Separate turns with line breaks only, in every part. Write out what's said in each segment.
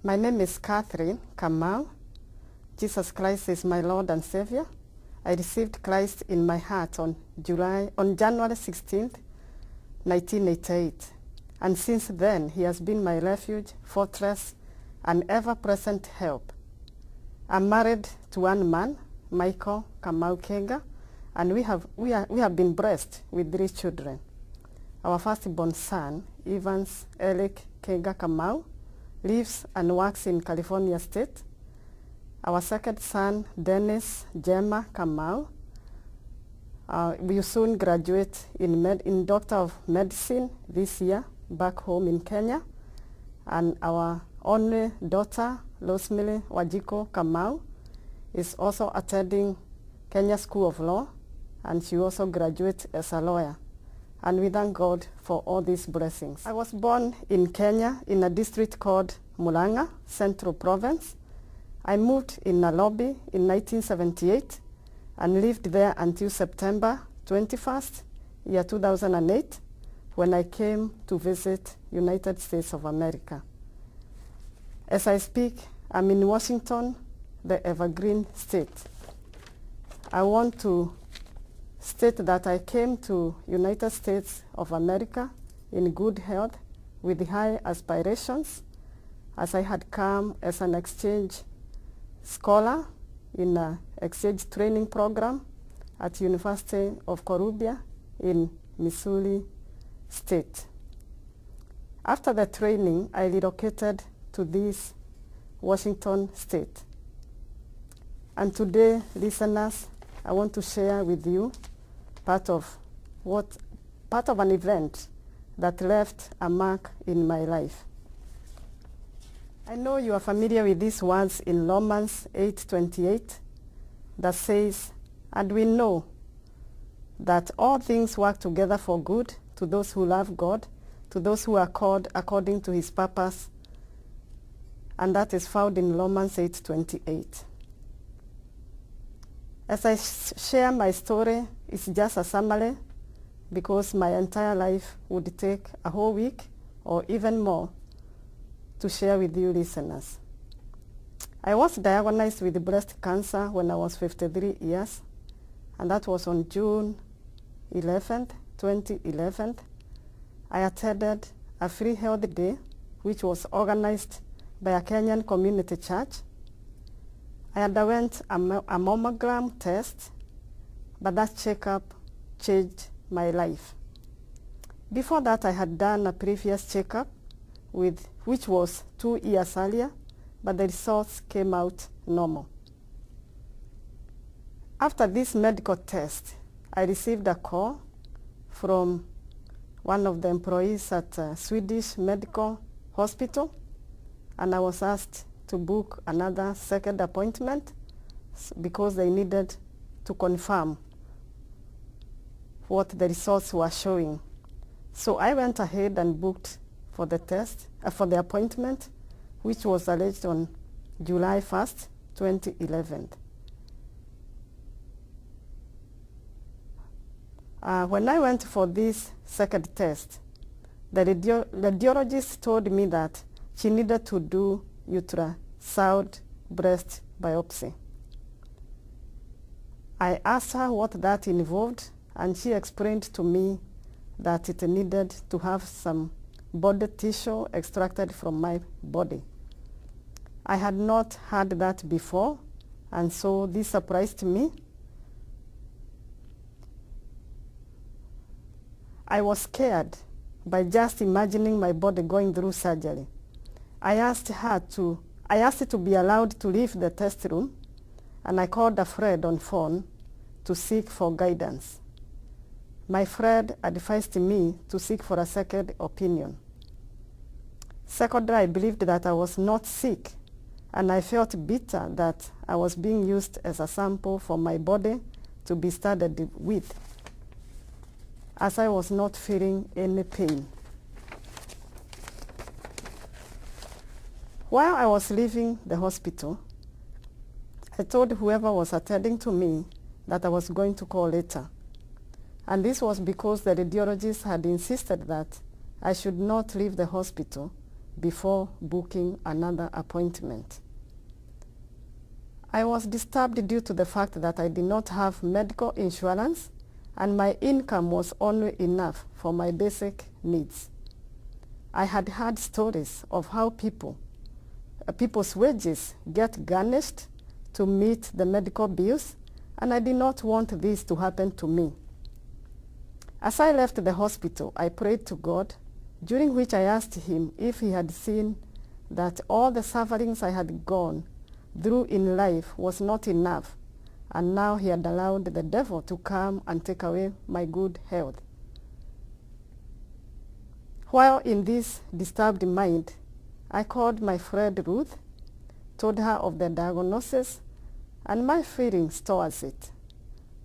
My name is Catherine Kamau. Jesus Christ is my Lord and Savior. I received Christ in my heart on January 16th, 1988. And since then, he has been my refuge, fortress, and ever-present help. I'm married to one man, Michael Kamau Kega, and we have been blessed with 3 children. Our firstborn son, Evans Eric Kega Kamau, lives and works in California State. Our second son, Dennis Gemma Kamau, will soon graduate in Doctor of Medicine this year back home in Kenya. And our only daughter, Rosemary Wajiko Kamau, is also attending Kenya School of Law, and she also graduates as a lawyer. And we thank God for all these blessings. I was born in Kenya in a district called Murang'a, Central Province. I moved in Nairobi in 1978 and lived there until September 21st, year 2008, when I came to visit United States of America. As I speak, I'm in Washington, the Evergreen State. I want to state that I came to United States of America in good health with high aspirations, as I had come as an exchange scholar in an exchange training program at University of Columbia in Missouri State. After the training, I relocated to this Washington State. And today, listeners, I want to share with you part of an event that left a mark in my life. I know you are familiar with these words in Romans 8:28 that says, "And we know that all things work together for good to those who love God, to those who are called according to his purpose." And that is found in Romans 8:28. As I share my story, it's just a summary because my entire life would take a whole week or even more to share with you listeners. I was diagnosed with breast cancer when I was 53 years, and that was on June 11th, 2011. I attended a free health day, which was organized by a Kenyan community church. I underwent a mammogram test, but that checkup changed my life. Before that, I had done a previous checkup, which was 2 years earlier, but the results came out normal. After this medical test, I received a call from one of the employees at a Swedish medical hospital, and I was asked to book another second appointment because they needed to confirm what the results were showing. So I went ahead and booked for the test, for the appointment, which was arranged on July 1st, 2011. When I went for this second test, the radiologist told me that she needed to do ultrasound breast biopsy. I asked her what that involved, and she explained to me that it needed to have some body tissue extracted from my body. I had not had that before, and so this surprised me. I was scared by just imagining my body going through surgery. I asked to be allowed to leave the test room, and I called a friend on phone to seek for guidance. My friend advised me to seek for a second opinion. Secondly, I believed that I was not sick, and I felt bitter that I was being used as a sample for my body to be studied with, as I was not feeling any pain. While I was leaving the hospital, I told whoever was attending to me that I was going to call later. And this was because the radiologist had insisted that I should not leave the hospital before booking another appointment. I was disturbed due to the fact that I did not have medical insurance and my income was only enough for my basic needs. I had heard stories of how people's wages get garnished to meet the medical bills, and I did not want this to happen to me. As I left the hospital, I prayed to God, during which I asked him if he had seen that all the sufferings I had gone through in life was not enough, and now he had allowed the devil to come and take away my good health. While in this disturbed mind, I called my friend Ruth, told her of the diagnosis and my feelings towards it.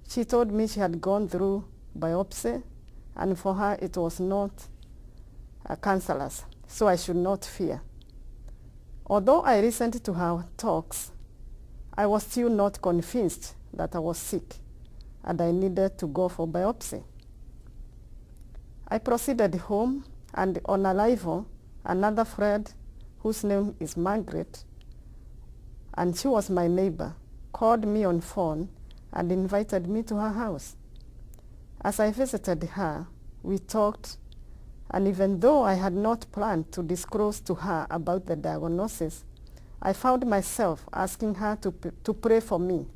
She told me she had gone through biopsy, and for her it was not cancerous, so I should not fear. Although I listened to her talks, I was still not convinced that I was sick and I needed to go for biopsy. I proceeded home, and on arrival, another friend, whose name is Margaret, and she was my neighbor, called me on phone and invited me to her house. As I visited her, we talked, and even though I had not planned to disclose to her about the diagnosis, I found myself asking her to pray for me.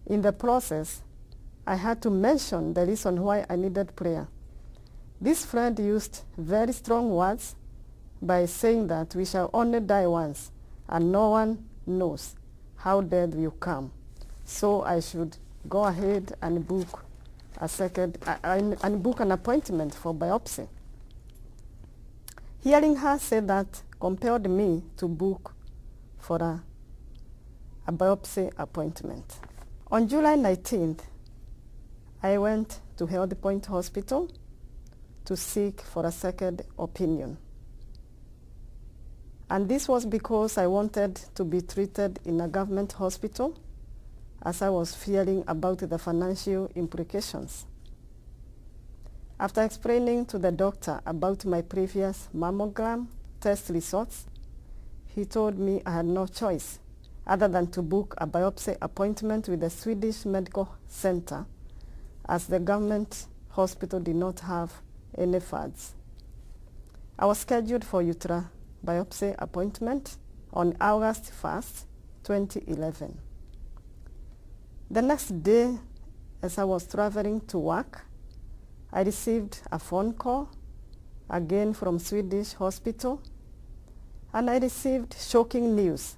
In the process, I had to mention the reason why I needed prayer. This friend used very strong words by saying that we shall only die once, and no one knows how death will come. So I should go ahead and book an appointment for biopsy. Hearing her say that compelled me to book for a biopsy appointment. On July 19th, I went to Health Point Hospital to seek for a second opinion. And this was because I wanted to be treated in a government hospital, as I was fearing about the financial implications. After explaining to the doctor about my previous mammogram test results, he told me I had no choice other than to book a biopsy appointment with the Swedish Medical Center, as the government hospital did not have any funds. I was scheduled for ultra biopsy appointment on August 1st, 2011. The next day, as I was traveling to work, I received a phone call, again from Swedish hospital, and I received shocking news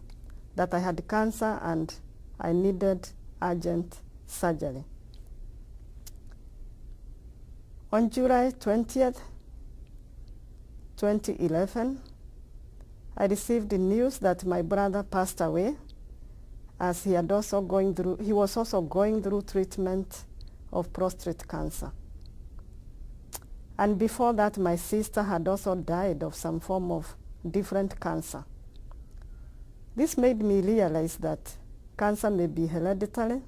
that I had cancer and I needed urgent surgery. On July 20th, 2011, I received the news that my brother passed away, as he was also going through treatment of prostate cancer. And before that, my sister had also died of some form of different cancer. This made me realize that cancer may be hereditary,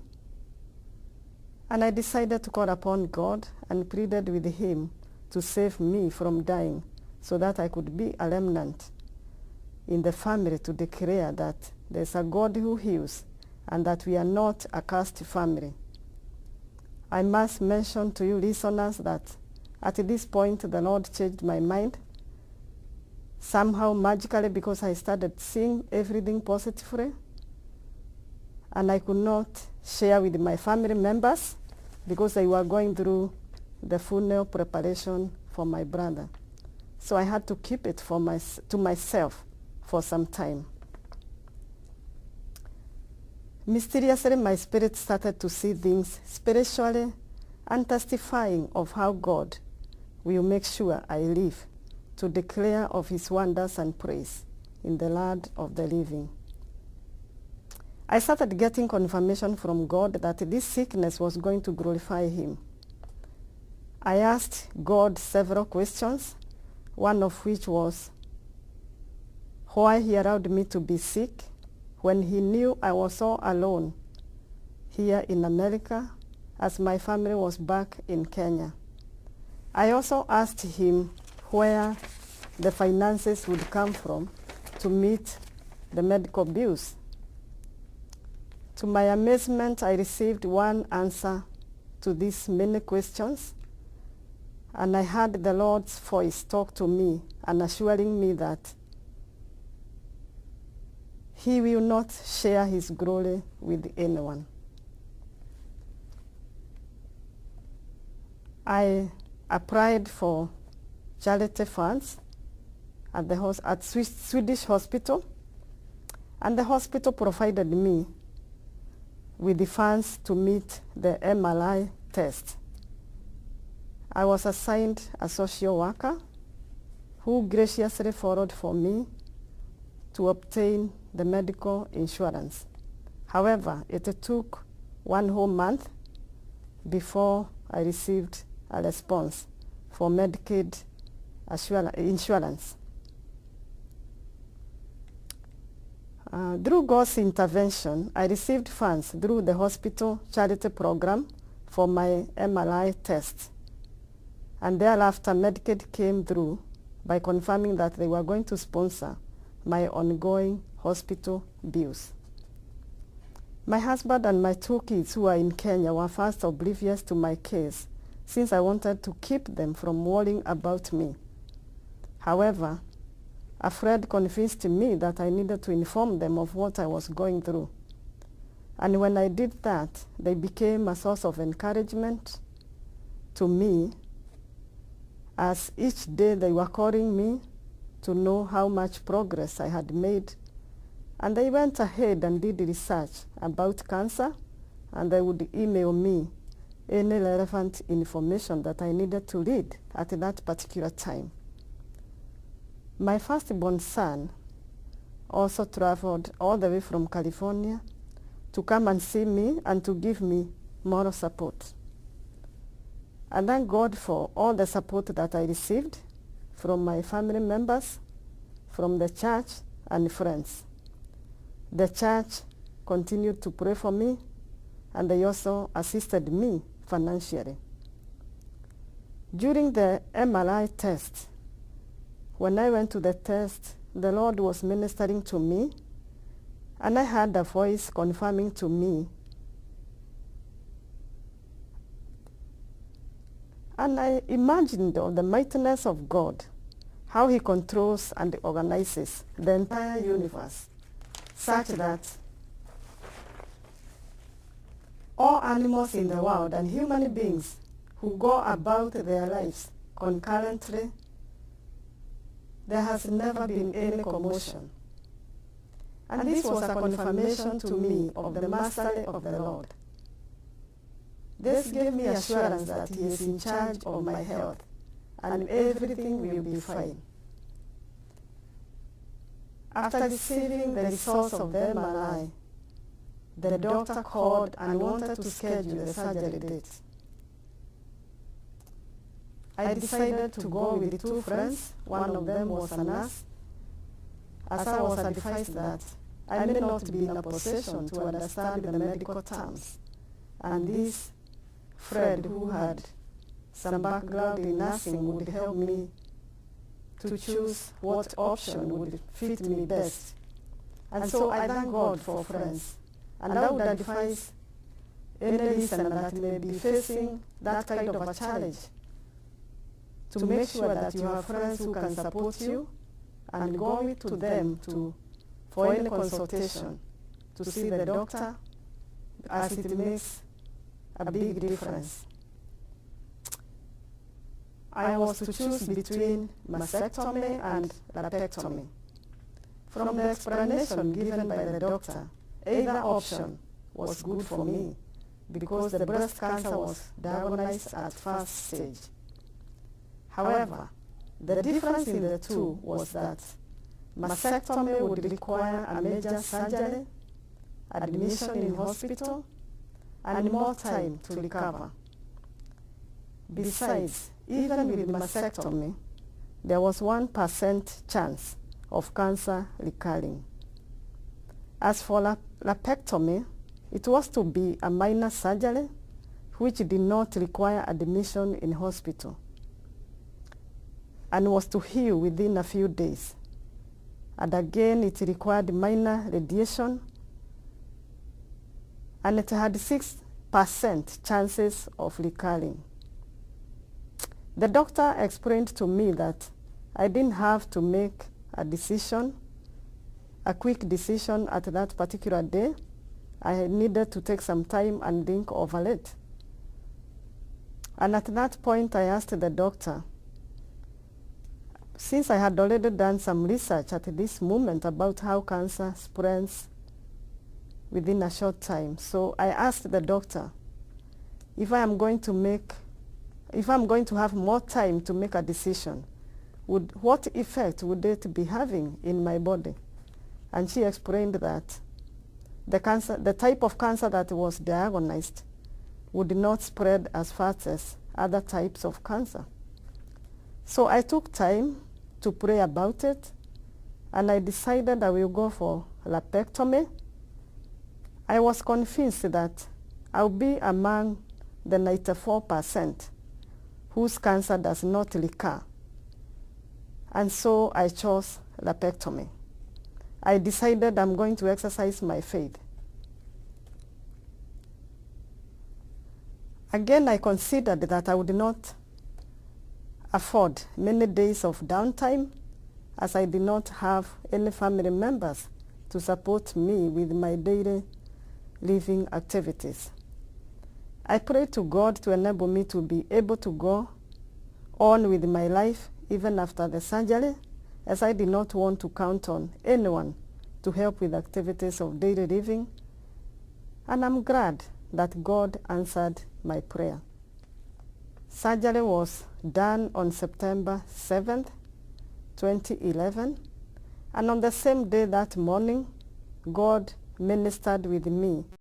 and I decided to call upon God and pleaded with him to save me from dying, so that I could be a remnant in the family to declare that there's a God who heals and that we are not a cursed family. I must mention to you listeners that at this point the Lord changed my mind, somehow magically, because I started seeing everything positively, and I could not share with my family members because they were going through the funeral preparation for my brother. So I had to keep it to myself for some time. Mysteriously, my spirit started to see things spiritually and testifying of how God will make sure I live to declare of his wonders and praise in the land of the living. I started getting confirmation from God that this sickness was going to glorify him. I asked God several questions, one of which was why he allowed me to be sick when he knew I was all alone here in America, as my family was back in Kenya. I also asked him where the finances would come from to meet the medical bills. To my amazement, I received one answer to these many questions, and I heard the Lord's voice talk to me and assuring me that He will not share His glory with anyone. I applied for charity funds at Swedish hospital, and the hospital provided me with the funds to meet the MRI test. I was assigned a social worker who graciously followed for me to obtain the medical insurance. However, it took 1 whole month before I received a response for Medicaid insurance. Through God's intervention, I received funds through the hospital charity program for my MRI test. And thereafter, Medicaid came through by confirming that they were going to sponsor my ongoing hospital bills. My husband and my 2 kids who are in Kenya were first oblivious to my case, since I wanted to keep them from worrying about me. However, a friend convinced me that I needed to inform them of what I was going through. And when I did that, they became a source of encouragement to me, as each day they were calling me to know how much progress I had made. And they went ahead and did research about cancer, and they would email me any relevant information that I needed to read at that particular time. My firstborn son also traveled all the way from California to come and see me and to give me moral support. I thank God for all the support that I received from my family members, from the church, and friends. The church continued to pray for me, and they also assisted me financially. During the MRI test, when I went to the test, the Lord was ministering to me, and I heard a voice confirming to me. And I imagined of the mightiness of God, how He controls and organizes the entire universe, such that all animals in the world and human beings who go about their lives concurrently, there has never been any commotion. And this was a confirmation to me of the mastery of the Lord. This gave me assurance that He is in charge of my health and everything will be fine. After receiving the results of the MRI, the doctor called and wanted to schedule the surgery date. I decided to go with 2 friends. One of them was a nurse, as I was advised that I may not be in a position to understand the medical terms. And this friend, who had some background in nursing, would help me to choose what option would fit me best. And so I thank God for friends. And I would advise any listener that may be facing that kind of a challenge to make sure that you have friends who can support you, and go to them for any consultation to see the doctor, as it makes a big difference. I was to choose between mastectomy and lumpectomy. From the explanation given by the doctor, either option was good for me because the breast cancer was diagnosed at first stage. However, the difference in the two was that mastectomy would require a major surgery, admission in hospital, and more time to recover. Besides, even with mastectomy, there was 1% chance of cancer recurring. As for lumpectomy, it was to be a minor surgery which did not require admission in hospital. and was to heal within a few days. And again, it required minor radiation, and it had 6% chances of recurring. The doctor explained to me that I didn't have to make a quick decision at that particular day. I needed to take some time and think over it. And at that point, I asked the doctor, since I had already done some research at this moment about how cancer spreads within a short time, so I asked the doctor if I'm going to have more time to make a decision, what effect would it be having in my body? And she explained that the type of cancer that was diagnosed would not spread as fast as other types of cancer. So I took time to pray about it, and I decided I will go for lumpectomy. I was convinced that I'll be among the 94% whose cancer does not recur. And so I chose lumpectomy. I decided I'm going to exercise my faith. Again, I considered that I would not afford many days of downtime, as I did not have any family members to support me with my daily living activities. I prayed to God to enable me to be able to go on with my life even after the surgery, as I did not want to count on anyone to help with activities of daily living. And I'm glad that God answered my prayer. Surgery was done on September 7th, 2011, and on the same day that morning, God ministered with me